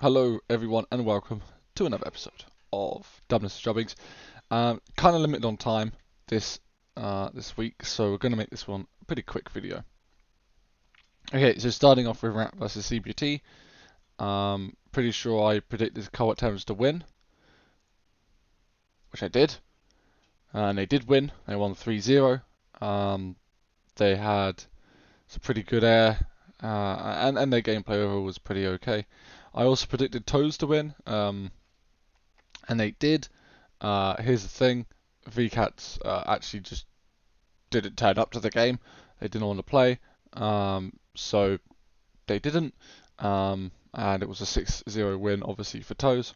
Hello everyone and welcome to another episode of Dubnus Drubbings. Kind of limited on time this week, so we're going to make this one a pretty quick video. Okay, so starting off with Rat versus CBT. Pretty sure I predicted Covert Terrans to win, which I did, and they did win. They won 3-0. They had some pretty good air, and their gameplay overall was pretty okay. I also predicted Toes to win, and they did. Here's the thing, VCats actually just didn't turn up to the game. They didn't want to play, so they didn't, and it was a 6-0 win, obviously, for Toes.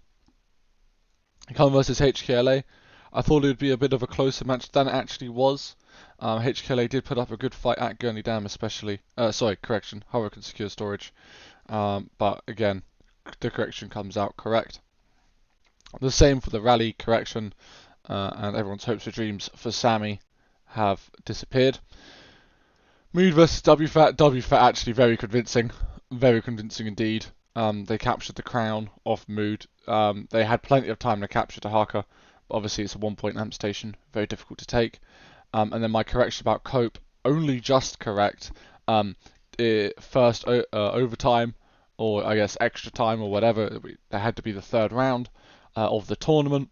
Come versus HKLA. I thought it would be a bit of a closer match than it actually was. HKLA did put up a good fight at Gurney Dam, especially. Hurricane Secure Storage. But again, the correction comes out correct. The same for the rally correction, and everyone's hopes and dreams for Sammy have disappeared. Mood versus WFAT. WFAT actually very convincing indeed. They captured the crown off Mood. They had plenty of time to capture Tahaka, but obviously it's a 1-point amp station, very difficult to take. And then my correction about Cope, only just correct. First overtime, or I guess extra time or whatever, there had to be the third round of the tournament.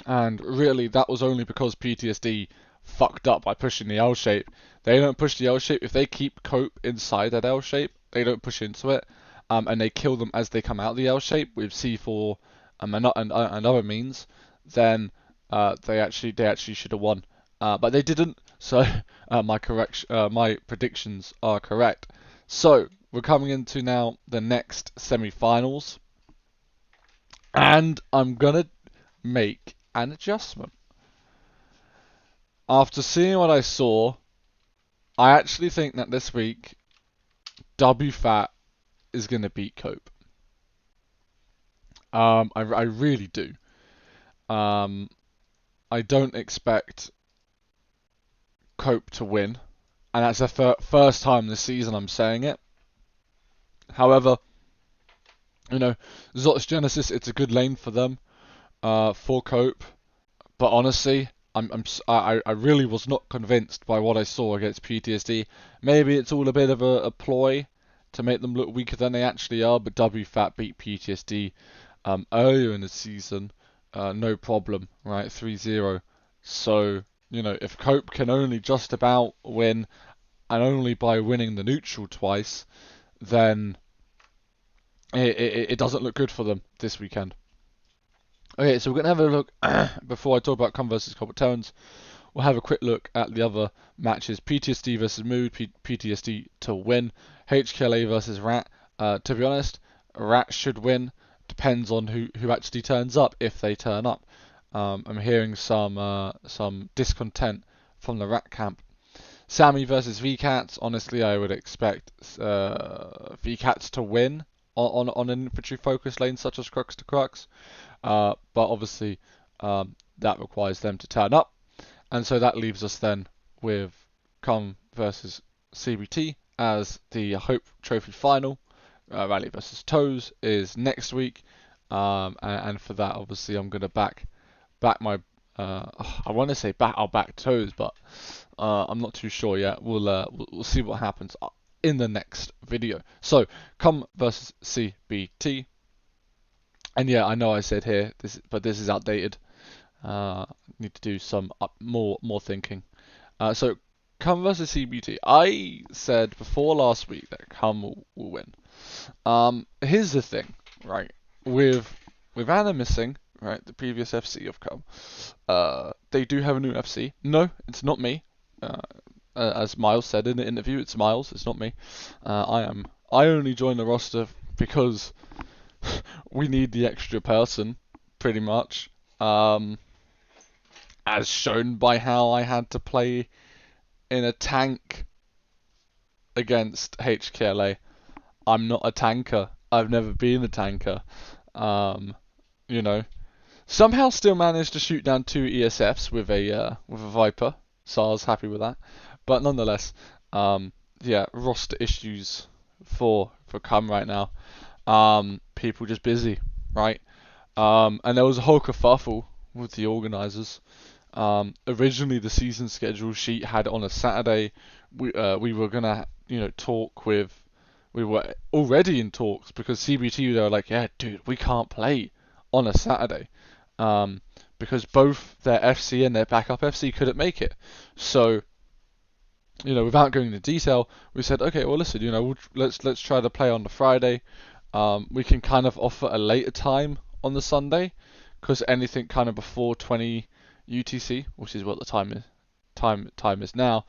And really that was only because PTSD fucked up by pushing the L shape. They don't push the L shape. If they keep Cope inside that L shape, they don't push into it, and they kill them as they come out the L shape with C4 and other means, then they actually should have won. But they didn't, so my predictions are correct. So we're coming into now the next semi-finals, and I'm gonna make an adjustment. After seeing what I saw, I actually think that this week WFAT is gonna beat Cope. I really do. I don't expect Cope to win, and that's the first time this season I'm saying it. However, Zots Genesis, it's a good lane for them, for Cope. But honestly, I really was not convinced by what I saw against PTSD. Maybe it's all a bit of a ploy to make them look weaker than they actually are. But WFAT beat PTSD earlier in the season, no problem, right? 3-0. So if Cope can only just about win, and only by winning the neutral twice, then it doesn't look good for them this weekend. Okay, so we're going to have a look, before I talk about Com versus Covert Terrans, we'll have a quick look at the other matches. PTSD versus Mood, PTSD to win. HKLA versus Rat. To be honest, Rat should win. Depends on who actually turns up, if they turn up. I'm hearing some discontent from the Rat camp. Sammy versus VCats. Honestly, I would expect VCats to win on an infantry focused lane such as Crux to Crux. But obviously that requires them to turn up, and so that leaves us then with Com versus CBT as the Hope Trophy final. Rally versus Toes is next week, and for that obviously I'm going to back my I want to say I'll back Toes, but I'm not too sure yet. We'll see what happens in the next video. So Com versus CBT. And yeah, I know I said here, but this is outdated. Need to do some more thinking. So, Com versus CBT. I said before last week that Com will win. Here's the thing, right? With Anna missing, right, the previous FC of Com, they do have a new FC. No, it's not me. As Miles said in the interview, it's Miles. It's not me. I only joined the roster because we need the extra person, pretty much. As shown by how I had to play in a tank against HKLA. I'm not a tanker. I've never been a tanker. Somehow still managed to shoot down 2 ESFs with a Viper, so I was happy with that. But nonetheless, roster issues for Com right now. people just busy, right? And there was a whole kerfuffle with the organisers. Originally, the season schedule sheet had on a Saturday. We were gonna talk with. We were already in talks because CBT, they were like, yeah, dude, we can't play on a Saturday, because both their FC and their backup FC couldn't make it. So, without going into detail, we said, okay, well, listen, let's try to play on the Friday. We can kind of offer a later time on the Sunday, because anything kind of before 20 UTC, which is what the time is now,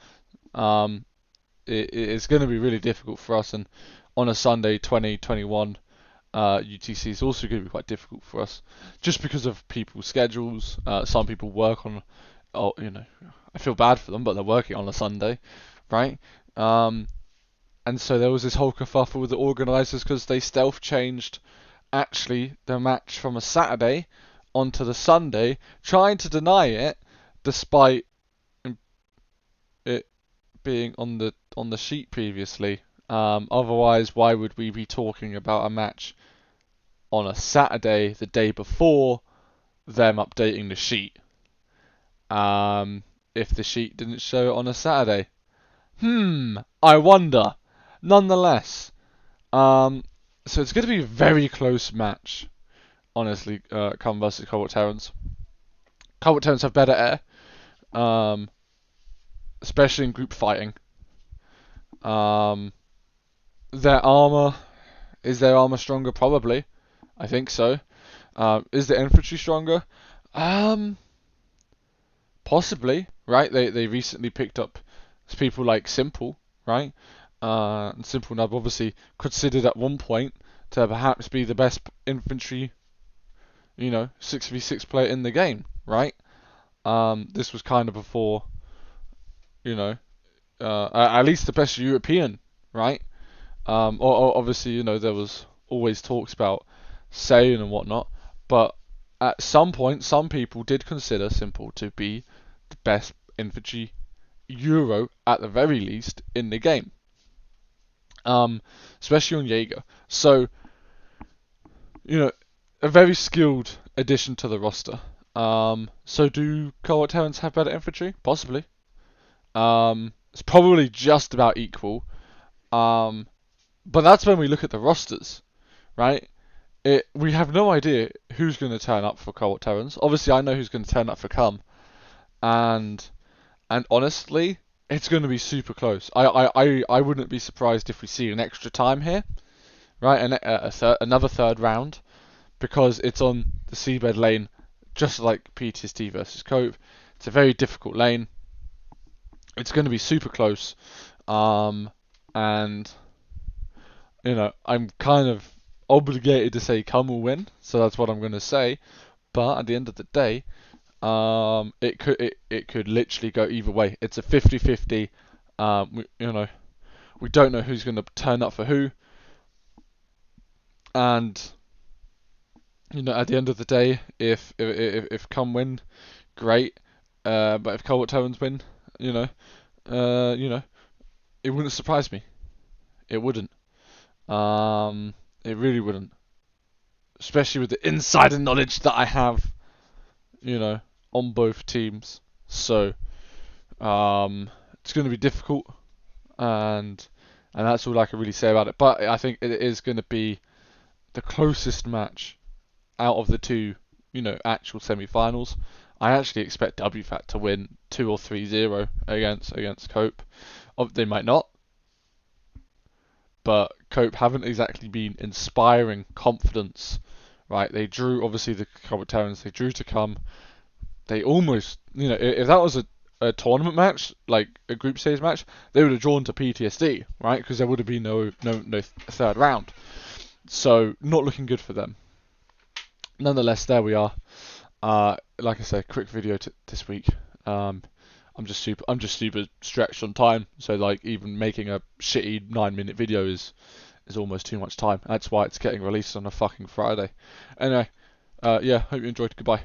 it's going to be really difficult for us. And on a Sunday, 2021 UTC is also going to be quite difficult for us, just because of people's schedules. Some people work on, I feel bad for them, but they're working on a Sunday, right? And so there was this whole kerfuffle with the organisers because they stealth changed actually the match from a Saturday onto the Sunday, trying to deny it despite it being on the sheet previously. Otherwise, why would we be talking about a match on a Saturday the day before them updating the sheet? If the sheet didn't show it on a Saturday. I wonder. Nonetheless, so it's going to be a very close match, honestly, Culm versus Cobalt Terrans. Cobalt Terrans have better air, especially in group fighting. Their armor, is their armor stronger? Probably. I think so. Is the infantry stronger? Possibly, right? They recently picked up people like Simple, right? And Simple Nub obviously considered at one point to perhaps be the best infantry, 6v6 player in the game, right? This was kind of before, at least the best European, right? Or obviously, there was always talks about Saiyan and whatnot, but at some point, some people did consider Simple to be the best infantry Euro, at the very least, in the game. Especially on Jaeger. So, a very skilled addition to the roster. So do Cobalt Terrans have better infantry? Possibly. It's probably just about equal. But that's when we look at the rosters, right? We have no idea who's going to turn up for Cobalt Terrans. Obviously, I know who's going to turn up for Culm. And honestly, it's going to be super close. I wouldn't be surprised if we see an extra time here, right? Another third round, because it's on the seabed lane, just like PTSD versus Cope. It's a very difficult lane. It's going to be super close, and I'm kind of obligated to say Culm will win, so that's what I'm going to say. But at the end of the day, it could literally go either way. It's a 50-50. We don't know who's going to turn up for who, and at the end of the day, if Culm win, great. But if Cobalt Terrans win, it wouldn't surprise me. It wouldn't. It really wouldn't. Especially with the insider knowledge that I have, on both teams. So, it's going to be difficult, and that's all I can really say about it. But I think it is going to be the closest match out of the two, actual semi-finals. I actually expect WFAT to win 2 or 3-0 against Cope. They might not, but Cope haven't exactly been inspiring confidence, right? They drew, obviously, the Cobalt Terrans, they drew to Culm. They almost, if that was a tournament match, like a group stage match, they would have drawn to PTSD, right? Because there would have been no third round. So, not looking good for them. Nonetheless, there we are. Like I said, quick video this week. I'm just super stretched on time. So like even making a shitty 9-minute video is almost too much time. That's why it's getting released on a fucking Friday. Anyway, yeah, hope you enjoyed. Goodbye.